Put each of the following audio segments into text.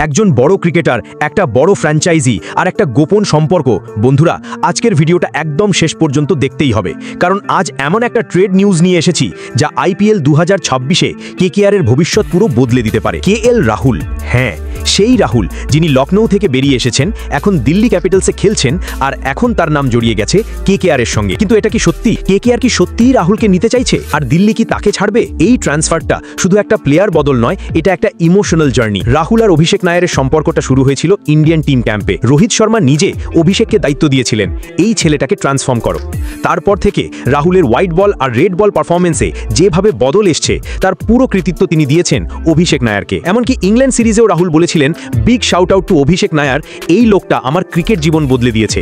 একজন বড় ক্রিকেটার, একটা বড় ফ্র্যাঞ্চাইজি আর একটা গোপন সম্পর্ক। বন্ধুরা, আজকের ভিডিওটা একদম শেষ পর্যন্ত দেখতেই হবে, কারণ আজ এমন একটা ট্রেড নিউজ নিয়ে এসেছি যা আইপিএল 2026-এ কেকেআরের ভবিষ্যৎ পুরো বদলে দিতে পারে। কেএল রাহুল, হ্যাঁ সেই রাহুল যিনি লখনৌ থেকে বেরিয়ে এসেছেন, এখন দিল্লি ক্যাপিটালসে খেলছেন, আর এখন তার নাম জড়িয়ে গেছে কেকেআরের সঙ্গে। কিন্তু এটা কি সত্যি? কেকেআর কি সত্যিই রাহুলকে নিতে চাইছে? আর দিল্লি কি তাকে ছাড়বে? এই ট্রান্সফারটা শুধু একটা প্লেয়ার বদল নয়, এটা একটা ইমোশনাল জার্নি। রাহুল আর অভিষেক নায়ারের সম্পর্কটা শুরু হয়েছিল ইন্ডিয়ান টিম ক্যাম্পে। রোহিত শর্মা নিজে অভিষেককে দায়িত্ব দিয়েছিলেন, এই ছেলেটাকে ট্রান্সফর্ম করো। তারপর থেকে রাহুলের হোয়াইট বল আর রেড বল পারফরমেন্সে যেভাবে বদল এসছে, তার পুরো কৃতিত্ব তিনি দিয়েছেন অভিষেক নায়ারকে। এমনকি ইংল্যান্ড সিরিজেও রাহুল বলেছিলেন, বিগ শাউট আউট টু অভিষেক নায়ার, এই লোকটা আমার ক্রিকেট জীবন বদলে দিয়েছে।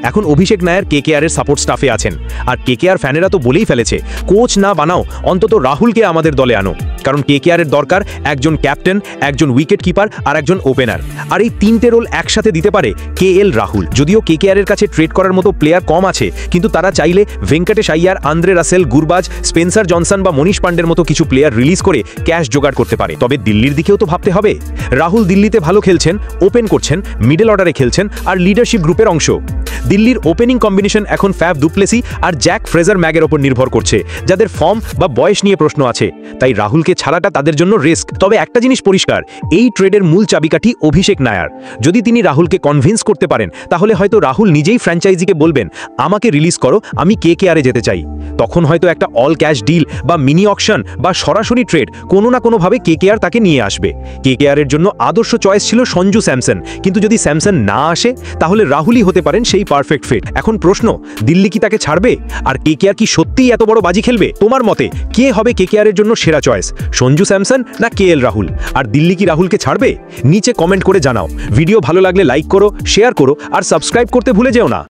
এখন অভিষেক নায়ার কেকেআরের সাপোর্ট স্টাফে আছেন, আর কেকেআর ফ্যানেরা তো বলেই ফেলেছে, কোচ না বানাও, অন্তত রাহুলকে আমাদের দলে আনো। কারণ কেকেআরের দরকার একজন ক্যাপ্টেন, একজন উইকেট কিপার আর একজন ওপেনার, আর এই তিনটে রোল একসাথে দিতে পারে কেএল রাহুল। যদিও কেকেআরের কাছে ট্রেড করার মতো প্লেয়ার কম আছে, কিন্তু তারা চাইলে Venkatesh Iyer, Andre Russell, Gurbaz, Spencer Johnson বা মনীষ পান্ডের মতো কিছু প্লেয়ার রিলিজ করে ক্যাশ জোগাড় করতে পারে। তবে দিল্লির দিকেও তো ভাবতে হবে। রাহুল দিল্লিতে ভালো খেলছেন, ওপেন করছেন, মিডল অর্ডারে খেলছেন, আর লিডারশিপ গ্রুপের অংশ। দিল্লির ওপেনিং কম্বিনেশন এখন ফ্যাফ দুপ্লেসি আর জ্যাক ফ্রেজার ম্যাগের ওপর নির্ভর করছে, যাদের ফর্ম বা বয়স নিয়ে প্রশ্ন আছে। তাই রাহুলকে ছাড়াটা তাদের জন্য রিস্ক। তবে একটা জিনিস পরিষ্কার, এই ট্রেডের মূল চাবিকাঠি অভিষেক নায়ার। যদি তিনি রাহুলকে কনভিন্স করতে পারেন, তাহলে হয়তো রাহুল নিজেই ফ্র্যাঞ্চাইজিকে বলবেন, আমাকে রিলিজ করো, আমি কেকেআরে যেতে চাই। তখন হয়তো একটা অল ক্যাশ ডিল বা মিনি অকশন বা সরাসরি ট্রেড কোনো না কোনোভাবে কেকেআর তাকে নিয়ে আসবে। কেকেআরের জন্য আদর্শ চয়েস ছিল সঞ্জু স্যামসন, কিন্তু যদি স্যামসন না আসে, তাহলে রাহুলই হতে পারেন সেই পারফেক্ট ফিট। এখন প্রশ্ন, দিল্লি কি তাকে ছাড়বে? আর কেকেআর কি সত্যিই এত বড় বাজি খেলবে? তোমার মতে কে হবে কেকেআরের জন্য সেরা চয়েস, সঞ্জু স্যামসন না কেএল রাহুল? আর দিল্লি কি রাহুলকে ছাড়বে? নিচে কমেন্ট করে জানাও। ভিডিও ভালো লাগলে লাইক করো, শেয়ার করো, আর সাবস্ক্রাইব করতে ভুলে যেও না।